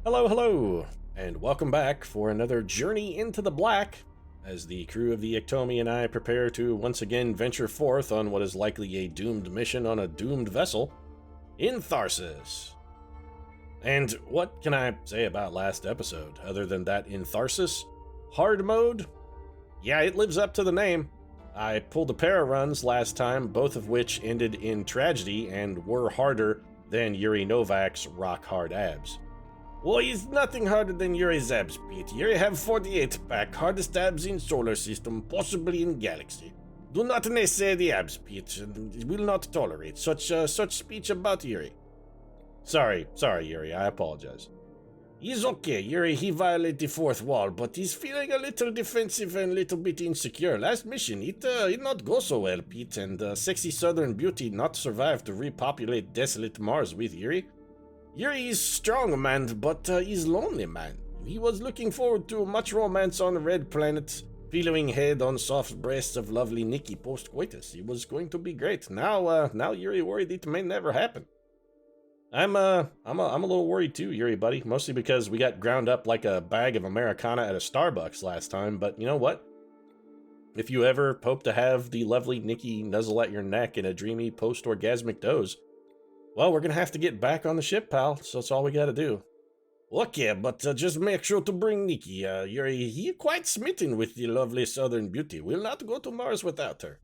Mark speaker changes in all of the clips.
Speaker 1: Hello, hello, and welcome back for another journey into the black as the crew of the Iktomi and I prepare to once again venture forth on what is likely a doomed mission on a doomed vessel in Tharsis. And what can I say about last episode, other than that in Tharsis, hard mode? Yeah, it lives up to the name. I pulled a pair of runs last time, both of which ended in tragedy and were harder than Yuri Novak's rock-hard abs. Well, he's nothing harder than Yuri's abs, Pete. Yuri have 48 pack, hardest abs in solar system, possibly in galaxy. Do not naysay the abs, Pete. Will not tolerate such speech about Yuri. Sorry, Yuri, I apologize. He's okay, Yuri, he violated the fourth wall, but he's feeling a little defensive and a little bit insecure. Last mission, it not go so well, Pete, and sexy southern beauty not survive to repopulate desolate Mars with Yuri. Yuri is strong, man, but he's lonely, man. He was looking forward to much romance on the red planet, pillowing head on soft breasts of lovely Nikki post-coitus. It was going to be great. Now Yuri worried it may never happen. I'm a little worried too, Yuri, buddy. Mostly because we got ground up like a bag of Americana at a Starbucks last time. But you know what? If you ever hope to have the lovely Nikki nuzzle at your neck in a dreamy post-orgasmic doze, well, we're gonna have to get back on the ship, pal, so that's all we gotta do. Okay, but just make sure to bring Nikki. He quite smitten with the lovely southern beauty. We'll not go to Mars without her.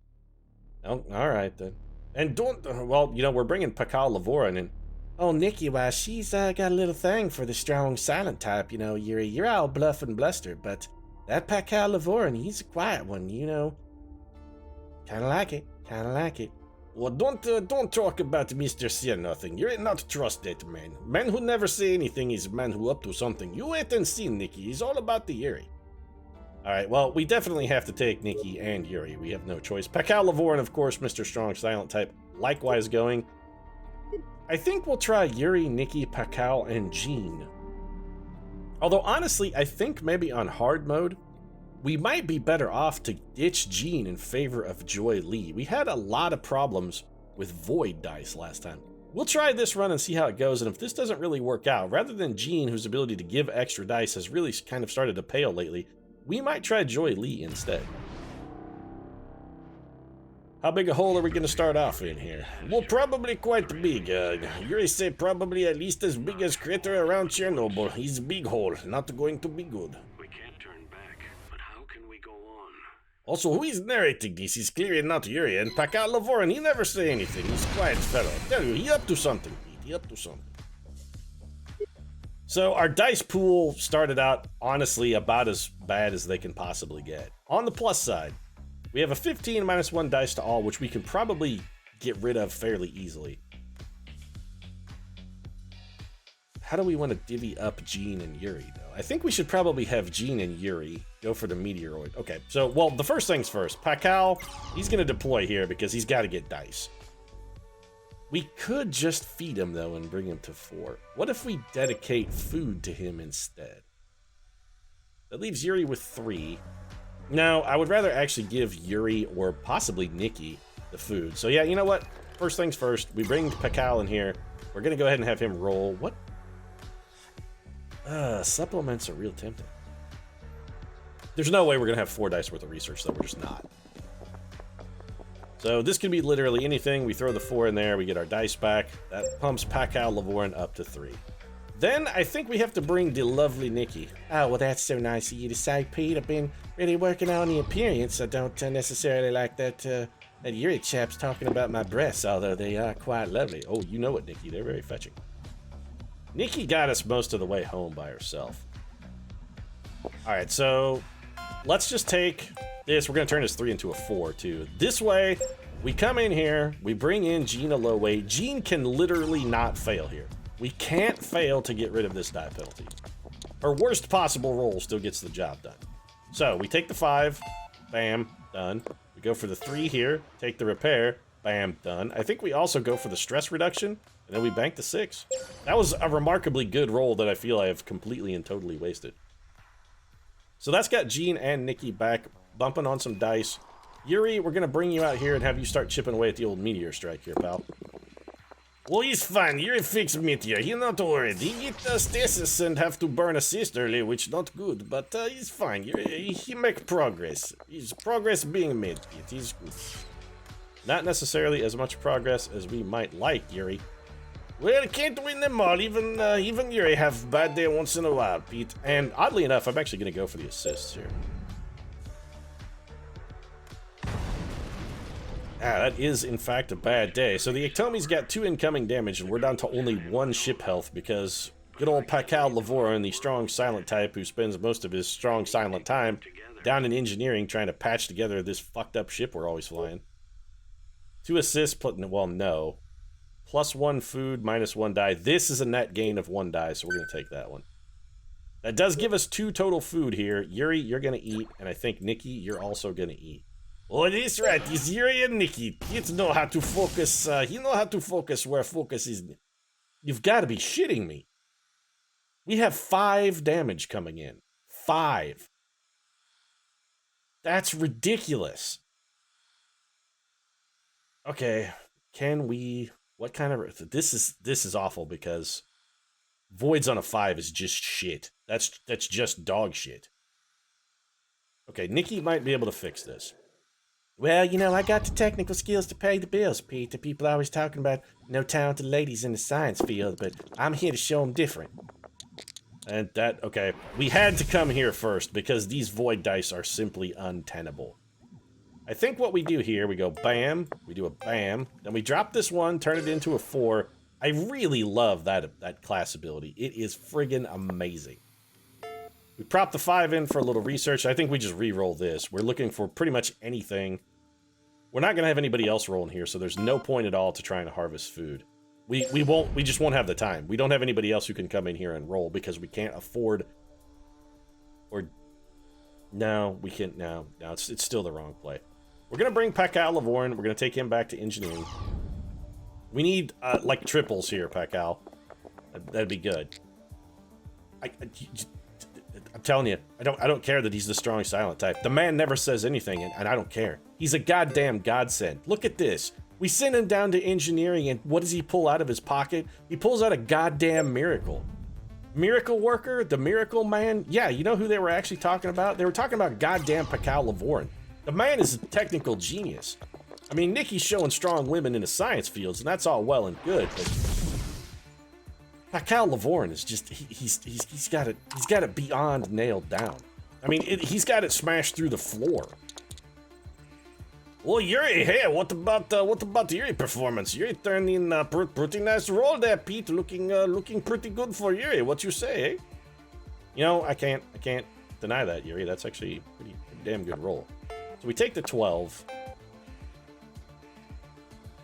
Speaker 1: Oh, alright then. And don't, we're bringing Pakal Lavorin and... Oh, Nikki, well, she's got a little thing for the strong silent type, Yuri. You're all bluff and bluster, but that Pakal Lavorin, he's a quiet one, Kinda like it. Well, don't talk about Mr. Say Nothing. You ain't not trust that man. Man who never say anything is a man who up to something. You wait and see, Nikki. He's all about the Yuri. Alright, well, we definitely have to take Nikki and Yuri. We have no choice. Pakal Lavorin, of course, Mr. Strong Silent Type, likewise going. I think we'll try Yuri, Nikki, Pakal, and Jean. Although, honestly, I think maybe on hard mode, we might be better off to ditch Jean in favor of Joy Lee. We had a lot of problems with Void dice last time. We'll try this run and see how it goes, and if this doesn't really work out, rather than Jean, whose ability to give extra dice has really kind of started to pale lately, we might try Joy Lee instead. How big a hole are we going to start off in here? Well, probably quite big. Yuri say probably at least as big as crater around Chernobyl. He's a big hole, not going to be good. Also, who is narrating this is clearly not Yuri, and Pakal Lavorin, he never say anything. He's a quiet fellow. I tell you, he up to something, Pete. He up to something. So, our dice pool started out, honestly, about as bad as they can possibly get. On the plus side, we have a 15 -1 dice to all, which we can probably get rid of fairly easily. How do we want to divvy up Jean and Yuri, though? I think we should probably have Jean and Yuri go for the meteoroid. Okay, so, well, the first things first. Pakal, he's going to deploy here because he's got to get dice. We could just feed him, though, and bring him to 4. What if we dedicate food to him instead? That leaves Yuri with 3. No, I would rather actually give Yuri or possibly Nikki the food. So, yeah, you know what? First things first, we bring Pakal in here. We're going to go ahead and have him roll. What? Supplements are real tempting. There's no way we're going to have 4 dice worth of research, though. We're just not. So this can be literally anything. We throw the 4 in there. We get our dice back. That pumps Pakal Lavorin up to 3. Then I think we have to bring the lovely Nikki. Oh, well, that's so nice of you to say, Pete. I've been really working on the appearance. I don't necessarily like that Yuri chap's talking about my breasts, although they are quite lovely. Oh, you know it, Nikki. They're very fetching. Nikki got us most of the way home by herself. Alright, so let's just take this. We're going to turn this 3 into a 4, too. This way, we come in here, we bring in Jean a low weight. Jean can literally not fail here. We can't fail to get rid of this die penalty. Her worst possible roll still gets the job done. So, we take the 5, bam, done. We go for the 3 here, take the repair, bam, done. I think we also go for the stress reduction, and then we bank the 6. That was a remarkably good roll that I feel I have completely and totally wasted. So that's got Jean and Nikki back, bumping on some dice. Yuri, we're going to bring you out here and have you start chipping away at the old meteor strike here, pal. Well, he's fine. You're a fixed meteor. He's not worried. He get stasis and have to burn assist early, which not good, but he's fine. He make progress. He's progress being made, Pete. He's good. Not necessarily as much progress as we might like, Yuri. Well, can't win them all. Even Yuri have bad day once in a while, Pete. And oddly enough, I'm actually going to go for the assists here. Ah, that is, in fact, a bad day. So the Ectomi's got 2 incoming damage, and we're down to only 1 ship health because good old Pakal Lavoran, the strong silent type who spends most of his strong silent time down in engineering trying to patch together this fucked up ship we're always flying. 2 assists, well, no. +1 food, -1 die. This is a net gain of 1 die, so we're going to take that one. That does give us 2 total food here. Yuri, you're going to eat, and I think, Nikki, you're also going to eat. Oh, that's right. It's Yuri and Nikki. Kids know how to focus. You know how to focus where focus is. You've got to be shitting me. We have 5 damage coming in. 5. That's ridiculous. Okay, can we... What kind of... This is awful because voids on a 5 is just shit. That's just dog shit. Okay, Nikki might be able to fix this. Well, you know, I got the technical skills to pay the bills, Pete. The people always talking about no talented ladies in the science field, but I'm here to show them different. And that, okay, we had to come here first because these void dice are simply untenable. I think what we do here, we go bam, we do a bam, then we drop this one, turn it into a 4. I really love that class ability. It is friggin' amazing. We prop the 5 in for a little research. I think we just re-roll this. We're looking for pretty much anything. We're not going to have anybody else rolling here, so there's no point at all to trying to harvest food. We just won't have the time. We don't have anybody else who can come in here and roll because we can't afford... Or... No, we can't... No, it's still the wrong play. We're going to bring Pakal Lavoran. We're going to take him back to engineering. We need, like, triples here, Pakal. That'd be good. I'm telling you, I don't care that he's the strong silent type. The man never says anything, and I don't care. He's a goddamn godsend. Look at this. We send him down to engineering, and what does he pull out of his pocket? He pulls out a goddamn miracle. Miracle worker? The miracle man? Yeah, you know who they were actually talking about? They were talking about goddamn Pakal Lavoran. The man is a technical genius. I mean, Nikki's showing strong women in the science fields, and that's all well and good, but... Pakal Lavoran is just, he's got it beyond nailed down. I mean, he's got it smashed through the floor. Well, Yuri, hey, what about the Yuri performance? Yuri turned in a pretty nice role there, Pete. Looking pretty good for Yuri. What you say, eh? You know, I can't deny that, Yuri. That's actually a pretty damn good roll. So we take the 12.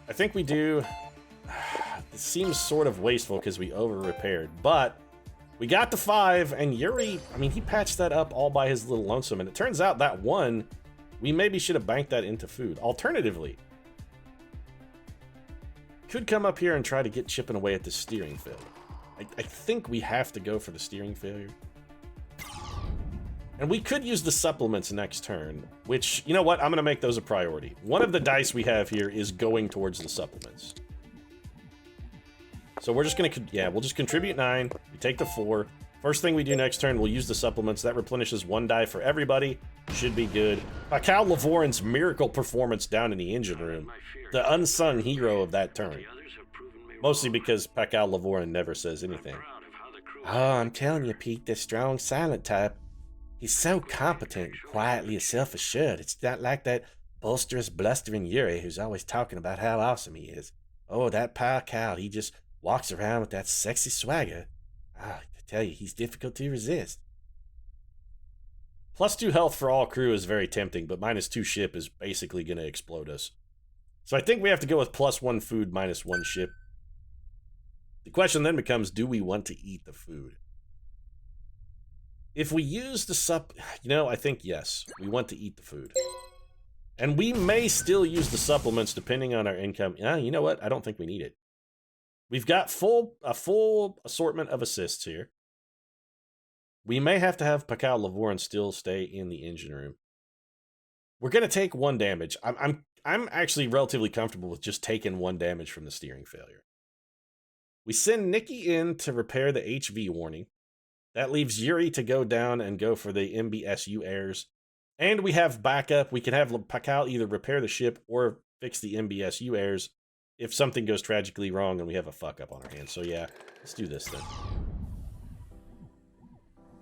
Speaker 1: I think we do... It seems sort of wasteful because we over-repaired, but we got the 5, and Yuri, I mean, he patched that up all by his little lonesome, and it turns out that 1, we maybe should have banked that into food. Alternatively, could come up here and try to get chipping away at the steering failure. I think we have to go for the steering failure. And we could use the supplements next turn, which, you know what, I'm going to make those a priority. One of the dice we have here is going towards the supplements. So we're just going to, yeah, we'll just contribute 9. We take the 4. First thing we do next turn, we'll use the supplements. That replenishes 1 die for everybody. Should be good. Pakal Lavoran's miracle performance down in the engine room. The unsung hero of that turn. Mostly because Pakal Lavoran never says anything. Oh, I'm telling you, Pete, the strong silent type. He's so competent, quietly self-assured. It's not like that bolsterous, blustering Yuri who's always talking about how awesome he is. Oh, that Pakal, he just... walks around with that sexy swagger. Ah, I tell you, he's difficult to resist. +2 health for all crew is very tempting, but -2 ship is basically going to explode us. So I think we have to go with +1 food, -1 ship. The question then becomes, do we want to eat the food? If we use the you know, I think yes, we want to eat the food. And we may still use the supplements depending on our income. You know what? I don't think we need it. We've got a full assortment of assists here. We may have to have Pakal Lavoran still stay in the engine room. We're gonna take 1 damage. I'm actually relatively comfortable with just taking 1 damage from the steering failure. We send Nikki in to repair the HV warning. That leaves Yuri to go down and go for the MBSU errors. And we have backup. We can have Pakal either repair the ship or fix the MBSU errors if something goes tragically wrong and we have a fuck up on our hands. So yeah, let's do this then.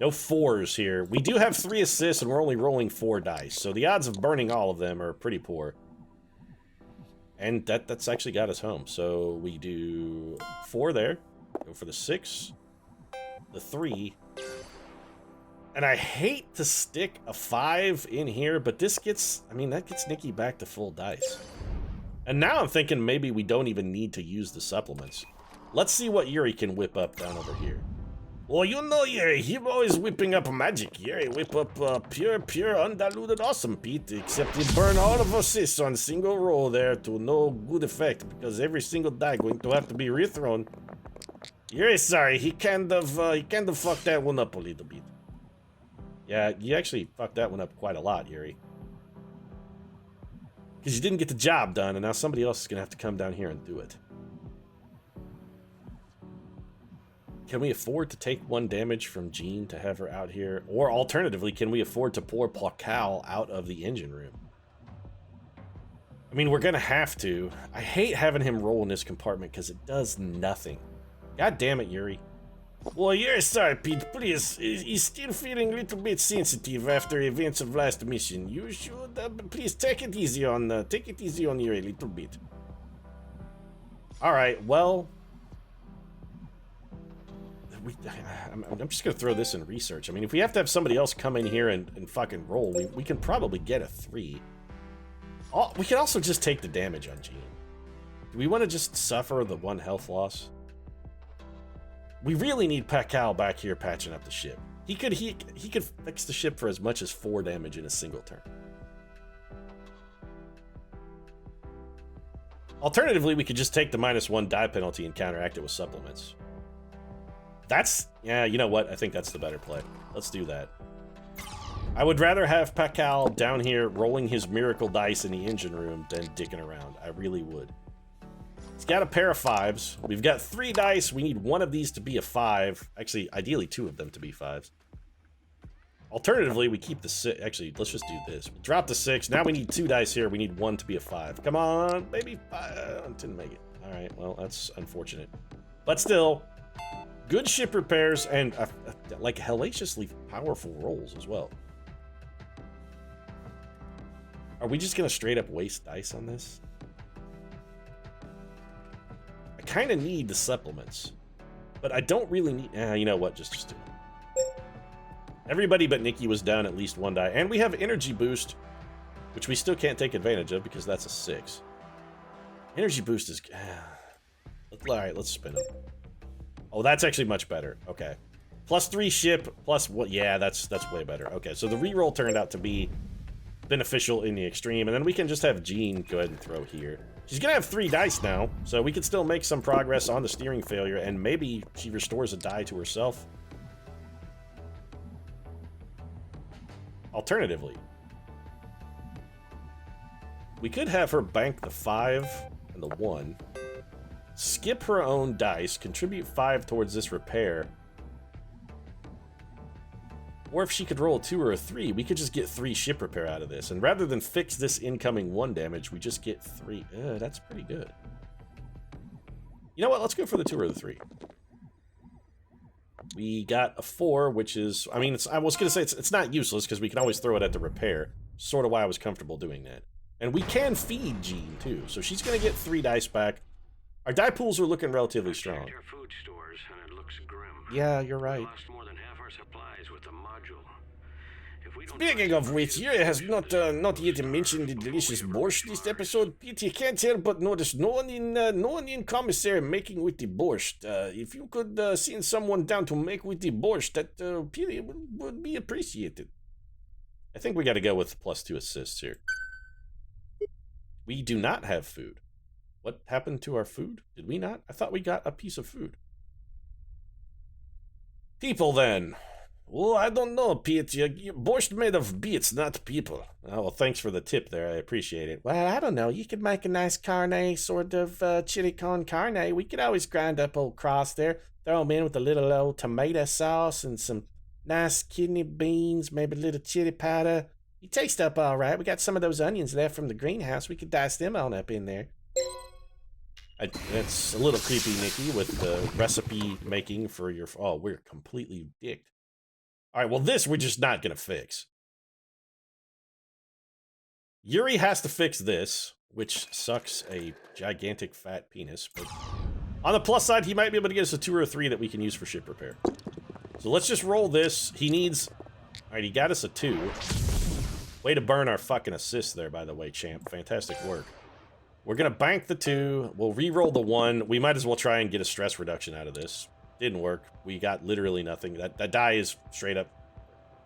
Speaker 1: No 4s here. We do have 3 assists and we're only rolling 4 dice. So the odds of burning all of them are pretty poor. And that's actually got us home. So we do 4 there. Go for the 6. The 3. And I hate to stick a 5 in here, but this gets, I mean, that gets Nikki back to full dice. And now I'm thinking maybe we don't even need to use the supplements. Let's see what Yuri can whip up down over here. Well, you know, Yuri, he's always whipping up magic. Yuri whip up pure, undiluted awesome, Pete. Except he burn all of assists on single roll there to no good effect, because every single die going to have to be rethrown. Yuri, sorry, he kind of fucked that one up a little bit. Yeah, you actually fucked that one up quite a lot, Yuri. Because you didn't get the job done, and now somebody else is going to have to come down here and do it. Can we afford to take 1 damage from Jean to have her out here? Or alternatively, can we afford to pour Pakal out of the engine room? I mean, we're going to have to. I hate having him roll in this compartment because it does nothing. God damn it, Yuri. Well, you're sorry, Pete. Please, he's still feeling a little bit sensitive after events of last mission. You should, please take it easy on Yuri a little bit. All right, well... I'm just going to throw this in research. I mean, if we have to have somebody else come in here and fucking roll, we can probably get a 3. Oh, we can also just take the damage on Jean. Do we want to just suffer the 1 health loss? We really need Pakal back here patching up the ship. He could fix the ship for as much as 4 damage in a single turn. Alternatively, we could just take the -1 die penalty and counteract it with supplements. Yeah, you know what? I think that's the better play. Let's do that. I would rather have Pakal down here rolling his miracle dice in the engine room than dicking around. I really would. He's got a pair of 5s. We've got 3 dice. We need 1 of these to be a 5. Actually, ideally 2 of them to be 5s. Alternatively, we keep the 6. Actually, let's just do this. We'll drop the 6. Now we need 2 dice here. We need 1 to be a 5. Come on, baby. 5. Didn't make it. All right, well, that's unfortunate. But still... good ship repairs and, like, hellaciously powerful rolls as well. Are we just going to straight up waste dice on this? I kind of need the supplements. But I don't really need... you know what? Just do it. Everybody but Nikki was down at least 1 die. And we have energy boost, which we still can't take advantage of because that's a 6. Energy boost is... Alright, let's spin it. Oh, that's actually much better. Okay. +3 ship, plus what? Yeah, that's way better. Okay, so the reroll turned out to be beneficial in the extreme, and then we can just have Jean go ahead and throw here. She's gonna have 3 dice now, so we can still make some progress on the steering failure, and maybe she restores a die to herself. Alternatively, we could have her bank the 5 and the 1. Skip her own dice, contribute 5 towards this repair. Or if she could roll a 2 or a 3, we could just get 3 ship repair out of this. And rather than fix this incoming 1 damage, we just get 3. That's pretty good. You know what? Let's go for the 2 or the 3. We got a 4, which is... I mean, I was going to say it's not useless, because we can always throw it at the repair. Sort of why I was comfortable doing that. And we can feed Jean, too. So she's going to get 3 dice back. Our die pools are looking relatively strong.
Speaker 2: Food stores, and it looks grim.
Speaker 1: Yeah, you're right.
Speaker 2: Lost more than half our supplies with the module.
Speaker 1: Speaking of which, Yuri has not yet mentioned the delicious borscht this episode. Pete, you can't help but notice no one in commissary making with the borscht. If you could send someone down to make with the borscht, that Pete would be appreciated. I think we got to go with +2 assists here. We do not have food. What happened to our food? Did we not? I thought we got a piece of food. People, then. Oh, I don't know, Pete. You borscht made of beets, not people. Oh, well, thanks for the tip there. I appreciate it. Well, I don't know. You could make a nice carne, sort of chili con carne. We could always grind up old Cross there, throw them in with a little old tomato sauce and some nice kidney beans, maybe a little chili powder. You taste up all right. We got some of those onions left from the greenhouse. We could dice them on up in there. That's a little creepy, Nikki, with the recipe making for your... Oh, we're completely dicked. All right, well, this we're just not going to fix. Yuri has to fix this, which sucks a gigantic fat penis. But on the plus side, he might be able to get us a 2 or a 3 that we can use for ship repair. So let's just roll this. He needs... All right, he got us a 2. Way to burn our fucking assist there, by the way, champ. Fantastic work. We're going to bank the 2. We'll re-roll the 1. We might as well try and get a stress reduction out of this. Didn't work. We got literally nothing. That die is straight up...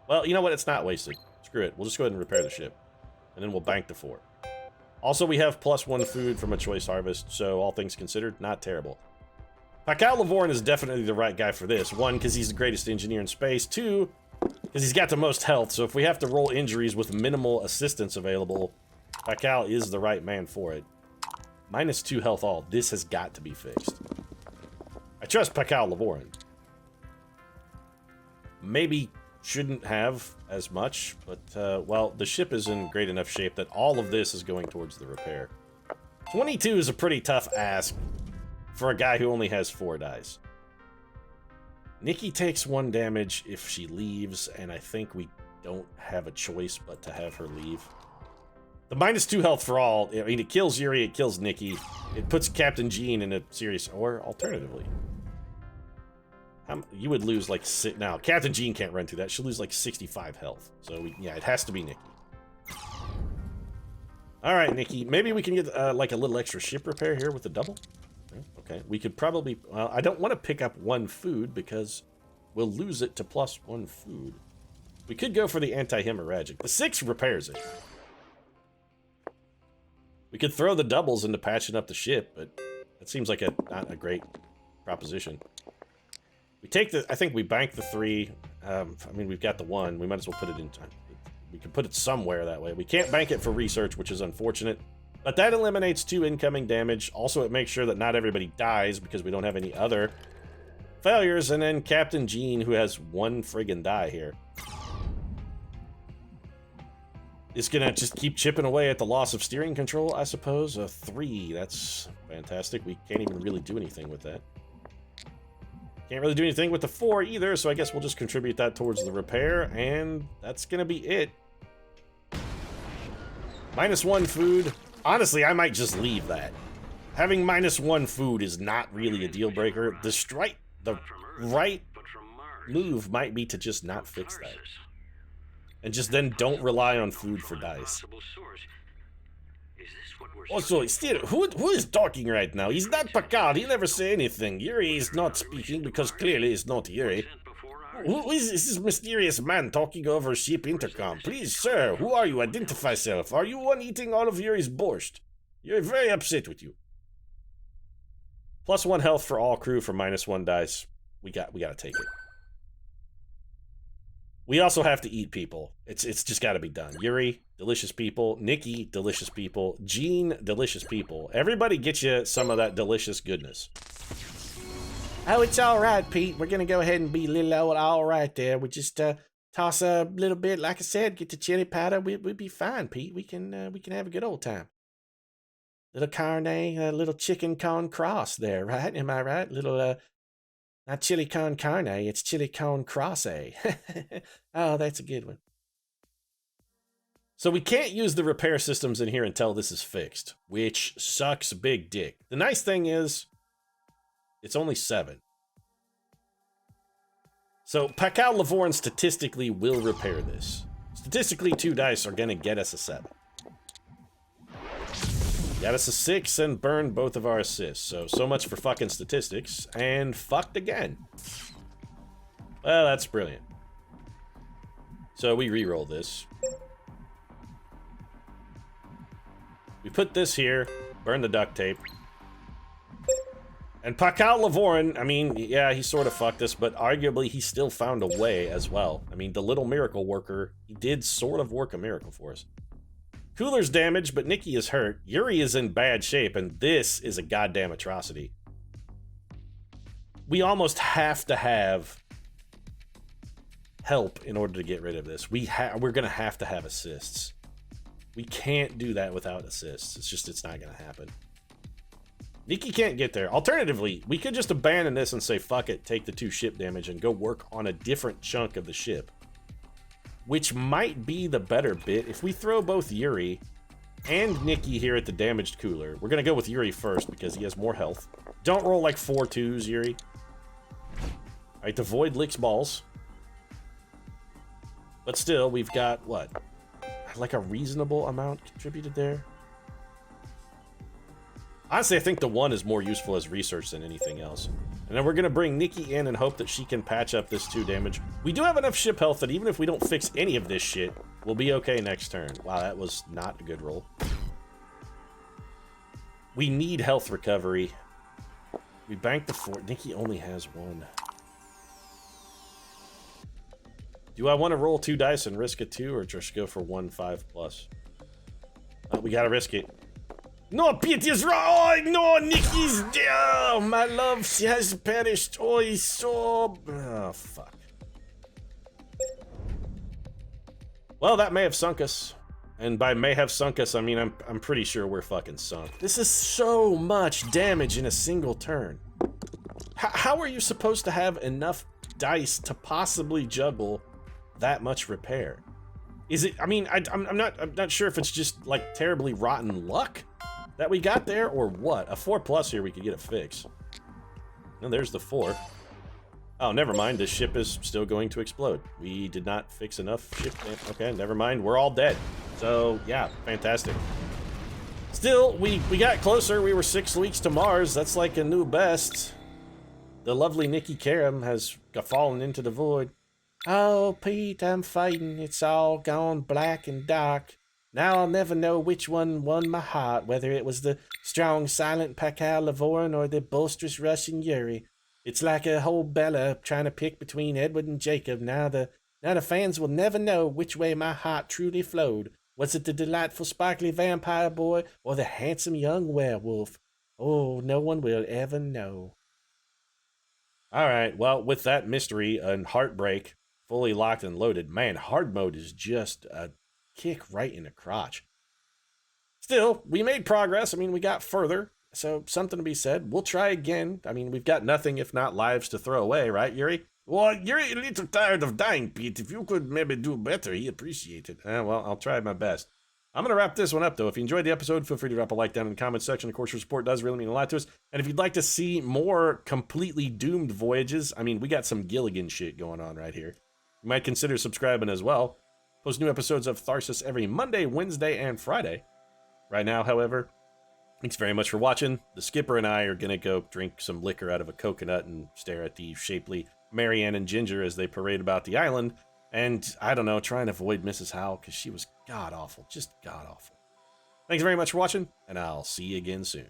Speaker 1: Well, you know what? It's not wasted. Screw it. We'll just go ahead and repair the ship. And then we'll bank the 4. Also, we have +1 food from a choice harvest, so all things considered, not terrible. Pascal Lavorn is definitely the right guy for this. 1, because he's the greatest engineer in space. 2, because he's got the most health, so if we have to roll injuries with minimal assistance available, Pascal is the right man for it. -2 health all. This has got to be fixed. I trust Pascal Lavorn. Maybe shouldn't have as much, but, well, the ship is in great enough shape that all of this is going towards the repair. 22 is a pretty tough ask for a guy who only has 4 dice. Nikki takes 1 damage if she leaves, and I think we don't have a choice but to have her leave. The -2 health for all, I mean, it kills Yuri, it kills Nikki. It puts Captain Jean in a serious... Or, alternatively... you would lose, like, now, Captain Jean can't run through that. She'll lose, like, 65 health. So, yeah, it has to be Nikki. Alright, Nikki. Maybe we can get, like, a little extra ship repair here with the double? Okay. We could probably... Well, I don't want to pick up 1 food because we'll lose it to +1 food. We could go for the anti-hemorrhagic. The 6 repairs it. We could throw the doubles into patching up the ship, but that seems like not a great proposition. We take the... I think we bank the 3. I mean, we've got the 1. We might as well put it in time. We can put it somewhere that way. We can't bank it for research, which is unfortunate. But that eliminates 2 incoming damage. Also, it makes sure that not everybody dies because we don't have any other failures. And then Captain Jean, who has 1 friggin' die here, is gonna just keep chipping away at the loss of steering control, I suppose. A 3, that's fantastic. We can't even really do anything with that. Can't really do anything with the 4 either, so I guess we'll just contribute that towards the repair, and that's gonna be it. -1 food. Honestly, I might just leave that. Having -1 food is not really a deal breaker. The right move might be to just not fix that. And just then don't rely on food for dice. Also, still, who is talking right now? He's not Picard. He never say anything. Yuri is not speaking because clearly it's not Yuri. Who is this mysterious man talking over ship intercom? Please, sir, who are you? Identify yourself. Are you one eating all of Yuri's borscht? You're very upset with you. +1 health for all crew for -1 dice. We gotta take it. We also have to eat people. It's just got to be done. Yuri, delicious people. Nikki, delicious people. Jean, delicious people. Everybody get you some of that delicious goodness. Oh, it's all right, Pete. We're gonna go ahead and be a little old all right there. We just toss a little bit, like I said, get the chili powder. We'll be fine, Pete. We can have a good old time. Little carne, little chicken con cross there, right? Am I right? Little not chili con carne, it's chili con crosse. Oh, that's a good one. So we can't use the repair systems in here until this is fixed, which sucks big dick. The nice thing is, it's only 7. So Pascal Lavorn statistically will repair this. Statistically, 2 dice are gonna get us a 7. Got us a 6 and burned both of our assists. So much for fucking statistics. And fucked again. Well, that's brilliant. So we re-roll this. We put this here. Burn the duct tape. And Pakal Lavorin, I mean, yeah, he sort of fucked us, but arguably he still found a way as well. I mean, the little miracle worker, he did sort of work a miracle for us. Cooler's damaged, but Nikki is hurt. Yuri is in bad shape, and this is a goddamn atrocity. We almost have to have help in order to get rid of this. We're gonna have to have assists. We can't do that without assists. It's not gonna happen. Nikki can't get there. Alternatively, we could just abandon this and say, fuck it, take the 2 ship damage and go work on a different chunk of the ship. Which might be the better bit. If we throw both Yuri and Nikki here at the damaged cooler, we're gonna go with Yuri first because he has more health. Don't roll like 4 2s, Yuri. Alright, the Void licks balls. But still, we've got, what? Like a reasonable amount contributed there? Honestly, I think the 1 is more useful as research than anything else. And then we're going to bring Nikki in and hope that she can patch up this 2 damage. We do have enough ship health that even if we don't fix any of this shit, we'll be okay next turn. Wow, that was not a good roll. We need health recovery. We banked the 4. Nikki only has 1. Do I want to roll 2 dice and risk a 2 or just go for 1 5+? We gotta risk it. No, Pete is wrong! Oh, no, Nikki's dead! Oh, my love, she has perished. Oh, he's so... Oh, fuck. Well, that may have sunk us. And by may have sunk us, I mean I'm pretty sure we're fucking sunk. This is so much damage in a single turn. How are you supposed to have enough dice to possibly juggle that much repair? Is it, I mean, I'm not sure if it's just like terribly rotten luck that we got there or what. A 4+ here we could get a fix. And there's the 4. Oh, never mind, this ship is still going to explode. We did not fix enough ship. Okay, never mind, we're all dead. So yeah, fantastic. Still, we got closer. We were 6 weeks to Mars. That's like a new best. The lovely Nikki Karam has fallen into the void. Oh, Pete, I'm fighting. It's all gone black and dark. Now I'll never know which one won my heart, whether it was the strong, silent Pakal Lavorin or the boisterous Russian Yuri. It's like a whole Bella trying to pick between Edward and Jacob. Now the fans will never know which way my heart truly flowed. Was it the delightful, sparkly vampire boy or the handsome young werewolf? Oh, no one will ever know. All right, well, with that mystery and heartbreak fully locked and loaded, man, hard mode is just a kick right in the crotch. Still, we made progress. I mean, we got further, so something to be said. We'll try again. I mean, we've got nothing if not lives to throw away, right, Yuri? Well, Yuri a little tired of dying, Pete. If you could maybe do better, he'd appreciate it. Well, I'll try my best. I'm going to wrap this one up, though. If you enjoyed the episode, feel free to drop a like down in the comments section. Of course, your support does really mean a lot to us. And if you'd like to see more completely doomed voyages, I mean, we got some Gilligan shit going on right here. You might consider subscribing as well. Post new episodes of Tharsis every Monday, Wednesday, and Friday. Right now, however, thanks very much for watching. The skipper and I are going to go drink some liquor out of a coconut and stare at the shapely Marianne and Ginger as they parade about the island. And, I don't know, try and avoid Mrs. Howell because she was god-awful. Just god-awful. Thanks very much for watching, and I'll see you again soon.